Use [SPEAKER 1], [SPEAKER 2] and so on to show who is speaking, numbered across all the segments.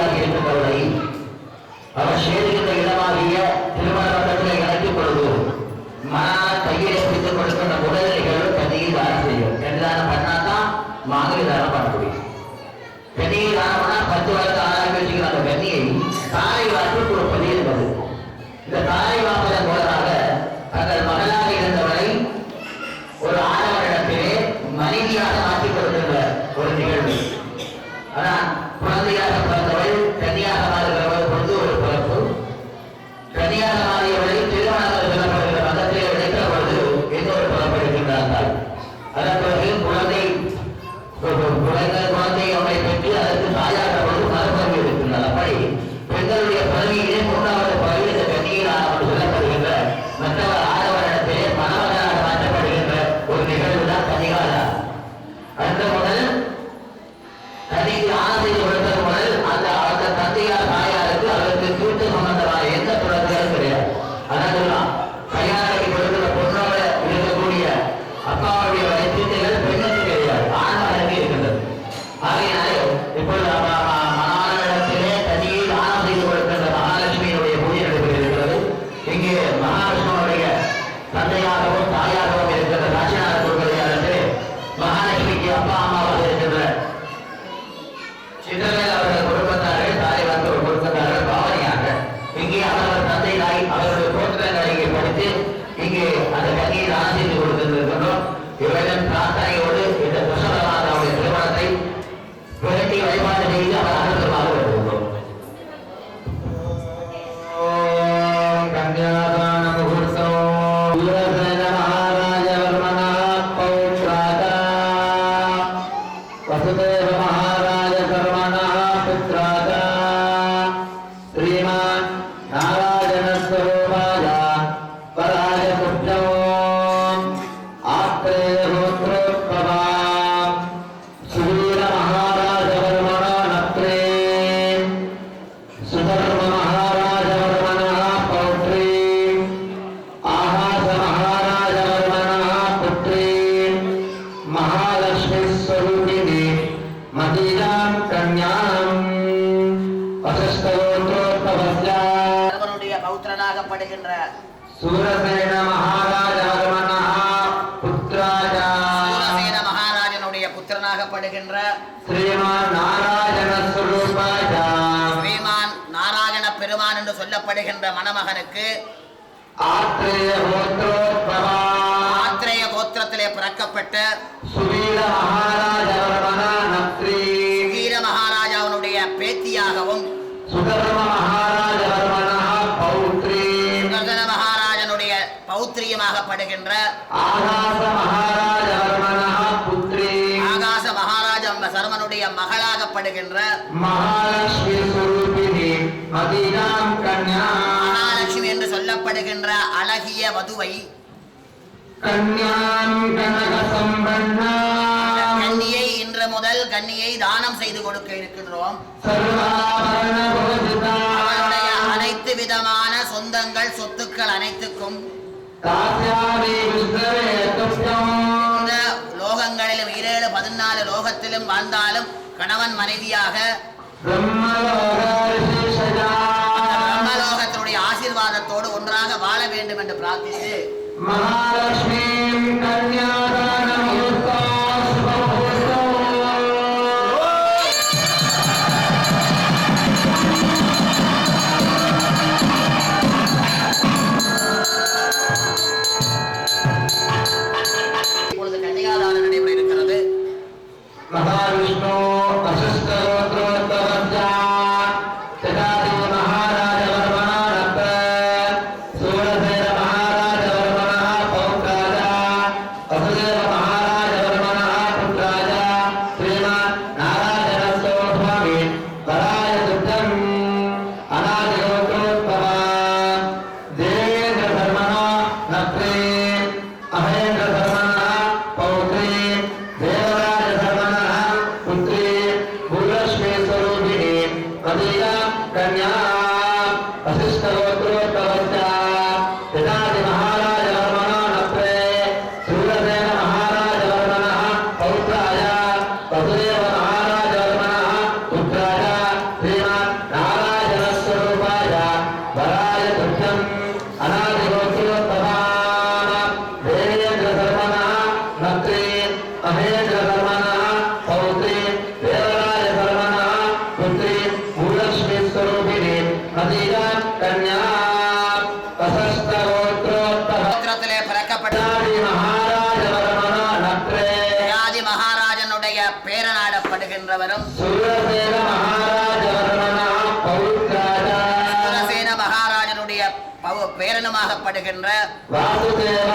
[SPEAKER 1] மனைவியாக இருக்கின்றவரை அவர் சேருகின்ற இடமாகிய திருமண பந்தத்தில் இணைக்கும் பொழுது மனால் கையிலே பிடித்துக் கொடுக்கின்ற முதல் நிகழ்வு கன்னியை தானம் செய்யும். பெண் தானம் பண்ணாதான் மாங்கனி தானம் பண்ண முடியும். கன்னியை தானம் பண்ணா 10 வருஷம் ஆராய்ச்சி வச்சுக்கிற அந்த கன்னியை தாரை வார்ப்பு கொடுப்பது என்பது. இந்த தாரை வாப்பதன் மூலமாக தங்கள் மகளாக இருந்தவரை ஒரு ஆடவரிடத்திலே மனைவியாக மாற்றிக் கொடுக்கின்ற ஒரு நிகழ்வு. ஆனால் குழந்தையாக பிறந்தவள் கன்னியாக மாறுகிறவள் பொழுது ஒரு பிறப்பு. கன்னியாக மாறியவளை திருமணங்கள் சொல்லப்படுகிற மதத்திலே உழைக்கிற பொழுது எந்த ஒரு பிறப்பு எடுக்கின்றார்கள். அதன் பிறகு குழந்தை அவனை பெற்று அதற்கு தாயாக பொழுது மறுபறவை இருக்கின்றார். அப்படி பெண்களுடைய பதவியிலே 3வது பதவி இந்த கன்னியாக சொல்லப்படுகின்ற மற்றவர் ஆடவரிடத்திலே மணவனாக மாற்றப்படுகின்ற ஒரு நிகழ்வுதான் கன்னிகாலா. அந்த முதல் கன்னிக்கு ஆசை கொடுத்தது முதல் அந்த தந்தையார் தாயாருக்கு அவருக்கு கூட்டு சம்பந்தமான எந்த தொடர்புகளும் கிடையாது. அதான் கல்யாணத்தை கொடுக்கிற பொண்ணோட இருக்கக்கூடிய அப்பாவுடைய வயசீட்டுகள் பெண்ணுக்கு கிடையாது, ஆண்மகனுக்கு இருக்கின்றது. ஆகையினாலே இப்பொழுது மகாலட்சுமியிலே தனியை தானம் செய்து கொடுக்கின்ற மகாலட்சுமியினுடைய பூஜை நடைபெறுகிறது. இங்கே மகாலட்சுமியுடைய தந்தையாகவும் தாயாகவும் இருக்கின்ற காட்சிநாத குருக்களிடத்திலே மகாலட்சுமிக்கு அப்பா அம்மாவாக இருக்கின்ற சிதறல் அவர்கள் குடும்பத்தார்கள், தாய் வந்து ஒரு குடும்பத்தார்கள் பாவனையாக இங்கே அவர்கள் தந்தை தாய் அவர்களுடைய தோற்றங்களை இங்கே படித்து இங்கே அந்த கன்னியை தானம் செய்து கொடுத்திருக்கின்றோம். இவரிடம் பிரார்த்தனையோடு இந்த புஷ்பமாதாவுடைய திருமணத்தை புரட்டி வழிபாடு செய்து அவர் அனுகூலமாக வருகின்றோம். கன்னியாதான முகூர்த்தம் वसुदेव महाराज कर्मणः पुत्राद श्रीमान नारायण स्वरूपाय पराय पुत्रौ आत्रेय गोत्रोद्भवा सुवीर महाराज कर्मणो नत्रे सुधर्म महाराज कर्मणः पौत्री आहास महाराज कर्मणः पुत्री महालक्ष्मी स्वरूपिणी மதியாம் கன்யாம் வசிஷ்டோத்ரோத்பவஸ்ய பௌத்திரனாகப்படுகின்ற சூரசேன மகாராஜ புத்திராஜா சூரசேன மகாராஜனுடைய புத்திரனாகப்படுகின்ற ஸ்ரீமான் நாராயண ஸ்வரூபாஜா ஸ்ரீமான் நாராயண பெருமான் என்று சொல்லப்படுகின்ற மணமகனுக்கு ஆத்ரேய கோத்ரோத்பவா ஆத்ரேய கோத்திரத்திலே பிறக்கப்பட்ட சுவீர மகாராஜாவுடைய பேத்தியாகவும் சுதர்ம மகாராஜனுடைய பௌத்திரியமாகப்படுகின்ற ஆகாச மகாராஜ சர்மனுடைய மகளாகப்படுகின்ற மகாலட்சுமி என்று சொல்லப்படுகின்ற அழகிய வதுவை கன்னியை இன்று முதல் கன்னியை தானம் செய்து கொடுக்க இருக்கின்றோம். அவருடைய அனைத்து விதமான சொந்தங்கள் சொத்துக்கள் அனைத்துக்கும் இந்த லோகங்களிலும் 7 14 லோகத்திலும் வாழ்ந்தாலும் கணவன் மனைவியாக பிரம்மலோகத்தினுடைய ஆசீர்வாதத்தோடு ஒன்றாக வாழ வேண்டும் என்று பிரார்த்தித்து மகாலட்சுமி கன்யாதான இப்பொழுது கன்னிகாதானம் நடைபெற இருக்கிறது. மகாவிஷ்ணு
[SPEAKER 2] பையனுமாகப்படுகின்ற
[SPEAKER 1] வாசுதேவ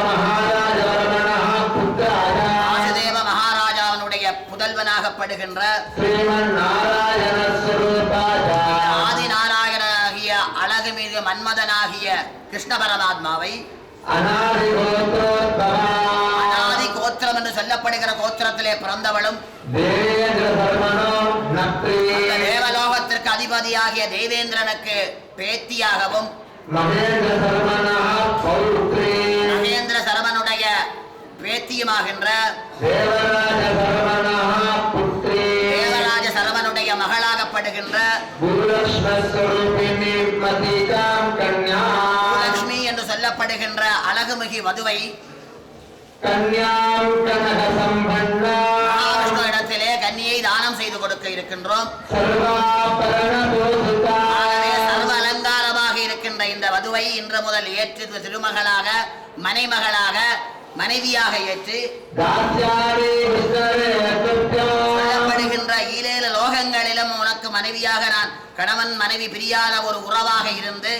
[SPEAKER 2] மகாராஜாவினுடைய புதல்வனாகப்படுகின்ற ஆதி நாராயணனாகிய அழகுமிகு மன்மதனாகிய கிருஷ்ண பரமாத்மாவை அநாதி கோத்திரம் என்று சொல்லப்படுகிற கோத்திரத்திலே பிறந்தவளும் தேவலோகத்திற்கு அதிபதியாகிய தேவேந்திரனுக்கு பேத்தியாகவும் மகேந்திர சரவனுடைய பேத்தியுமாகின்ற தேவராஜ சரவனுடைய மகளாகப்படுகின்ற பூலட்சுமி என்று சொல்லப்படுகின்ற அழகுமிகு வதுவை இடத்திலே கன்னியை தானம் செய்து கொடுக்க இருக்கின்றோம். சர்வ அலங்காரமாக இருக்கின்ற இந்த வதுவை இன்று முதல் ஏற்று திருமகளாக மனைமகளாக மனைவியாக ஏற்று சொல்லப்படுகின்ற ஈழேல லோகங்களிலும் உனக்கு மனைவியாக நான் கணவன் மனைவி பிரியாத ஒரு உறவாக இருந்து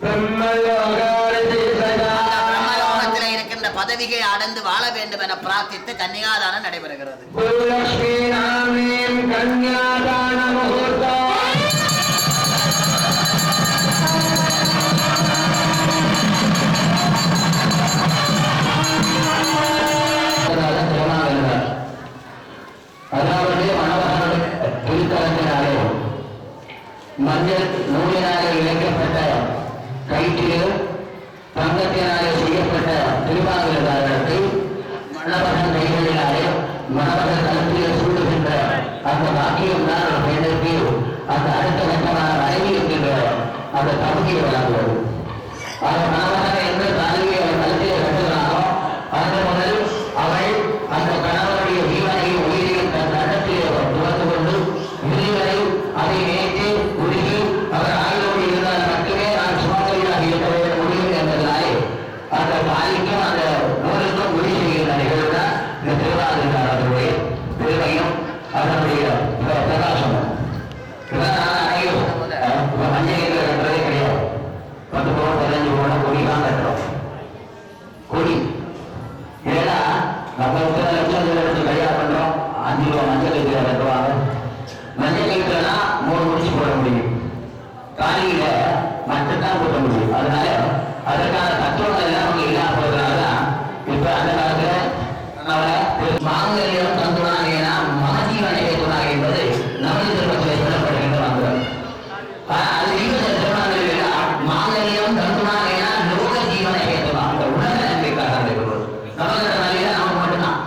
[SPEAKER 2] பிரம்மலோகத்தில் இருக்கின்ற பதவிகளை அடைந்து வாழ வேண்டும் என பிரார்த்தித்து கன்னிகாதானம் நடைபெறுகிறது.
[SPEAKER 1] மஞ்சள் நூலினாலே இணைக்கப்பட்ட கயிற்றில் தங்கத்தினாலே செய்யப்பட்ட திருவாங்கத்தை மணவகன் கைகளினாலே மணவகன் கலத்திலே சூடுகின்ற அந்த வாக்கியம் தான் ஒரு பெண்ணுக்கு அந்த அடுத்த கட்டமான மனைவி என்கின்ற அந்த தகுதியை வழங்குவது. அந்த மணவகன் எந்த தலைவியை அவன் கலத்திலே கட்டுகிறானோ அந்த முதல் அவள் அந்த கணவனுடைய ஜீவனையும் உயிரையும் தன் கட்டத்திலே துவந்து கொண்டு இறுதிவரை அதை நேற்று உருகி அவர் ஆயுதோடு இருந்தால் மட்டுமே நான் சுமங்கலியாக இருக்க வேண்டும் முடியும் என்பதனாலே அந்த தாலிக்கும் அந்த நூலுக்கும் உறுதி செய்கின்ற நிகழ்வு தான் இந்த திருவாதிரிகாரர்களுடைய பெருமையும் அதனுடைய பிரகாசமும். மஞ்சள் கட்டுறதே கிடையாது. 10 பவுன் 15 பவுன் கொடி தான் கட்டுறோம். கொடி ஏன்னா நம்ம லட்சம் கல்யாணம் பண்றோம். 5 ரூபா மஞ்சள் கயிறு கட்டுவாங்க. மஞ்சள் கயிற்றுனா 3 முடிச்சு போட முடியும். காலியில மட்டும்தான் போட முடியும். அதனால அதற்கான தத்துவங்கள் எல்லாம் அவங்க இல்லாம போறதுனாலதான் இப்ப அந்த காலத்துல மாங்கல்யம் தந்துனாகனா மகஜீவனை ஏற்றுனாக என்பது நமது திருப்பத்தில் சொல்லப்படுகின்ற மந்திரம். அது மாங்கல்யம் தந்துனாகனா லோக ஜீவனை ஏற்றுனா அந்த உலக நன்மைக்காக நமது நிலையில நமக்கு மட்டும்தான்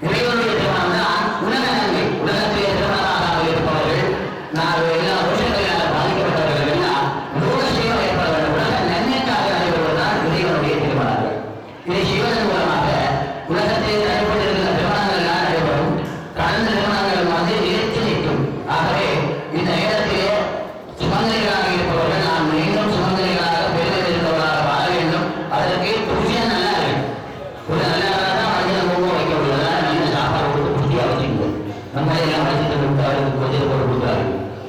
[SPEAKER 1] இறைவனுடைய திருமணம் தான் உலக நன்மை. உலகத்திலே திருமணமாக இருப்பவர்கள் நான் எல்லா விஷயங்களால் பாதிக்கப்பட்டவர்கள் எல்லாம் லோக சேவை ஏற்பட வேண்டும். உலக நன்மைக்காக நடைபெறுவதுதான் இறைவனுடைய திருமணங்கள். இதை செய்வதன் மூலமாக உலகத்தில் நடைபெற்றிருக்கிற திருமணங்கள் எல்லாம் நடைபெறும். கடந்த திருமணங்கள் வந்து நிறுத்தி நிற்கும். ஆகவே இந்த நேரத்திலே சுமங்கலிகளாக இருப்பவர்கள் நாம் மீண்டும் சுமங்கலிகளாக பெருமை இருந்தவர்களாக வாழ வேண்டும். அதற்கு புருஷன் நல்லா இருக்கு. ஒரு நல்ல தான் மனிதன் மூலம் வைக்க முடியாது. நல்ல சாப்பாடு கொடுத்து புஷ்டியாக வச்சுக்கணும். நம்ம எல்லாம் வச்சுட்டு கொடுத்தாரு கொஞ்சம் போட்டு கொடுத்தாரு.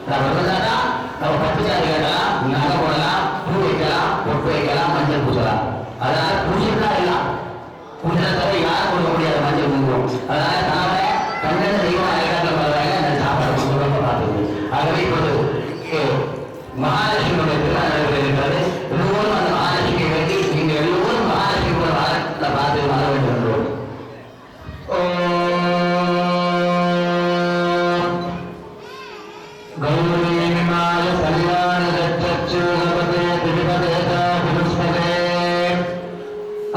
[SPEAKER 1] நம்ம இருந்தாதான் நம்ம பட்டுச்சாரி கட்டலாம், நகை போடலாம், பூ வைக்கலாம், பொட்டு வைக்கலாம், மஞ்சள் பூசலாம். அதனால புருஷன் எல்லாம் புருஷனை தவிர யாரும் கொடுக்க முடியாத மஞ்சள் பூங்குவோம். அதனால நாம கண்ணன் தெய்வம் அழைக்காமல் பரவாயில்ல அந்த சாப்பாடு கொடுக்க பார்த்துது. ஆகவே இப்போது மகாலட்சுமியுடைய திருமணம் இருக்கிறது. எல்லோரும் அந்த மகாலட்சுமியை வேண்டி நீங்கள் எல்லோரும் மகாலட்சுமி கூட வாரத்தை பார்த்து வர வேண்டும் என்றோம். கௌரீமாய கல்யாணி ரச்சூரபதே திரிபதேதா புருஷ்பதே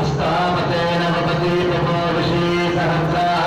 [SPEAKER 1] அஸ்தாபதே நமபதி பிரபோ ரிஷி சஹஸ்ராஹ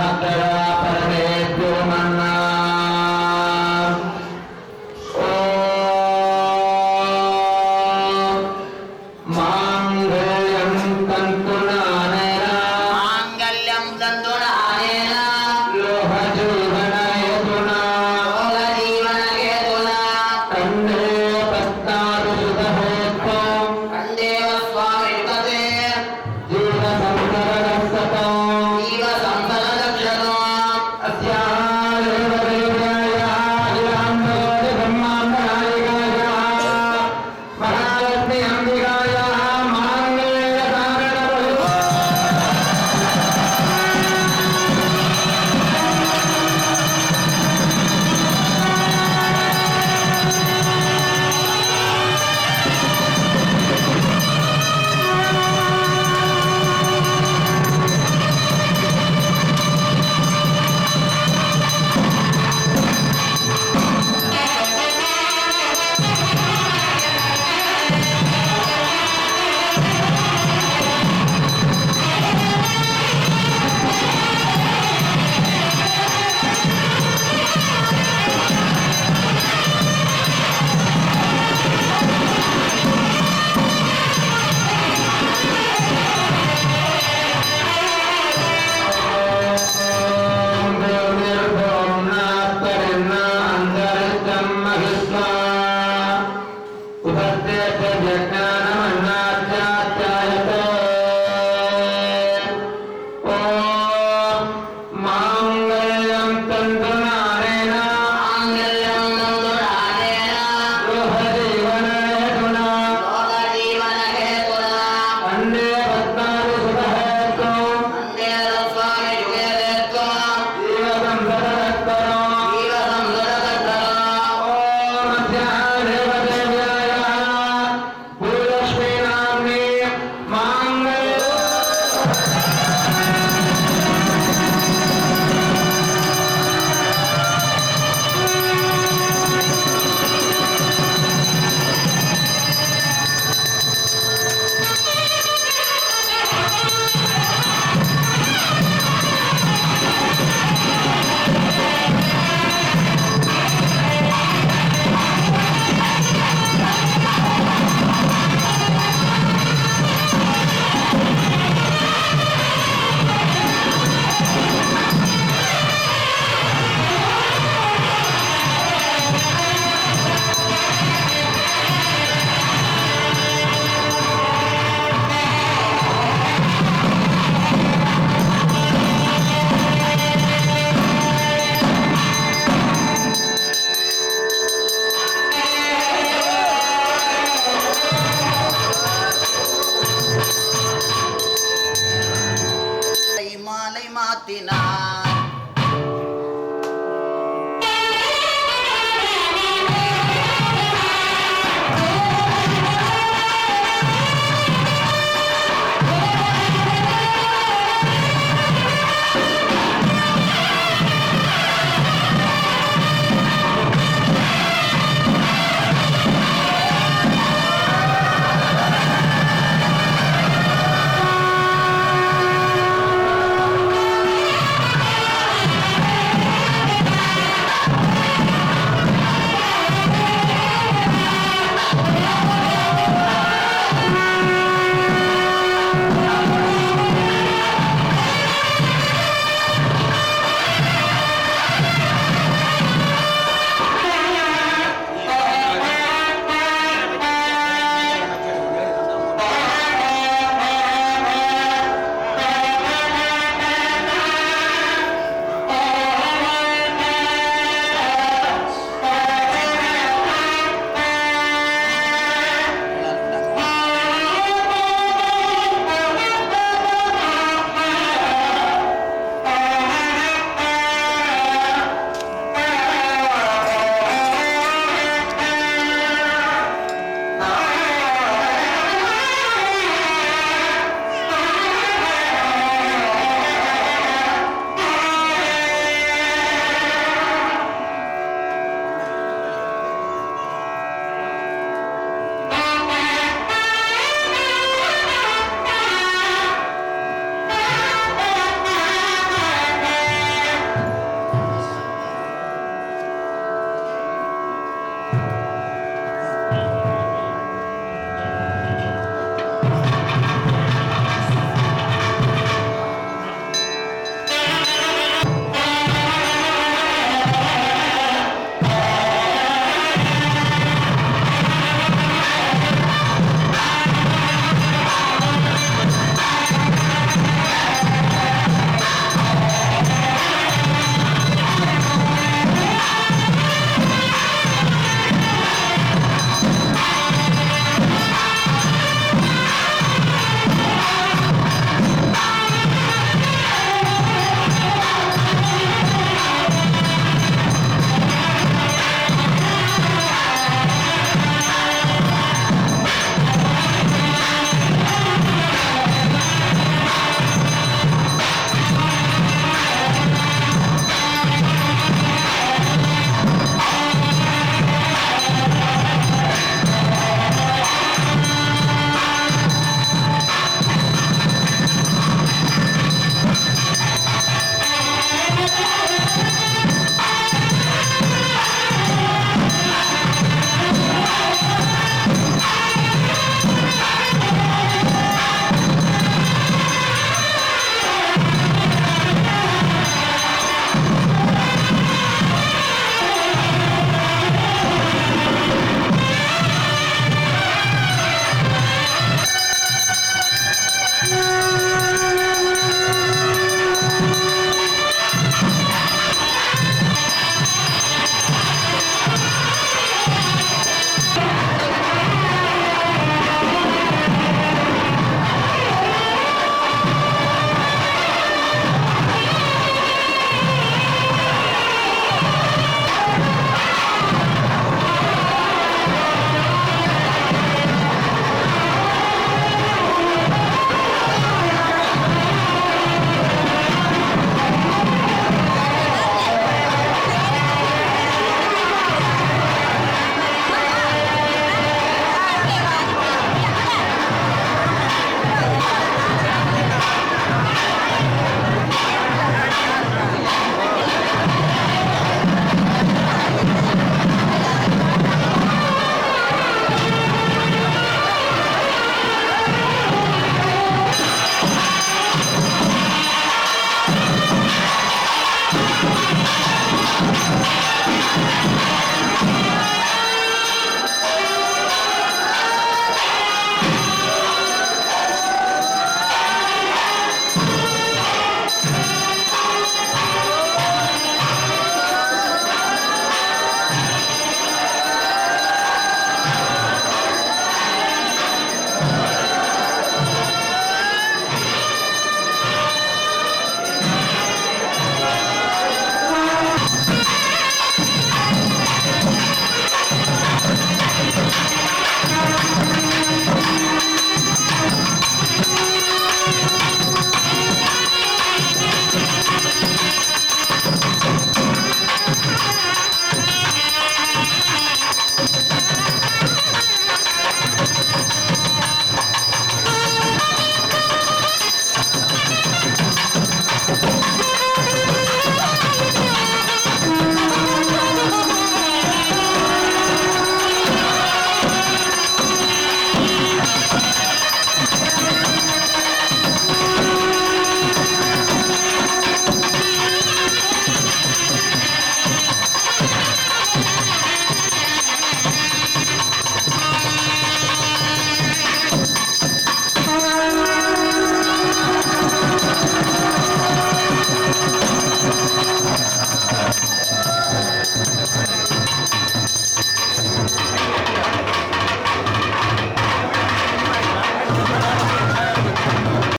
[SPEAKER 2] மாத்தினார்.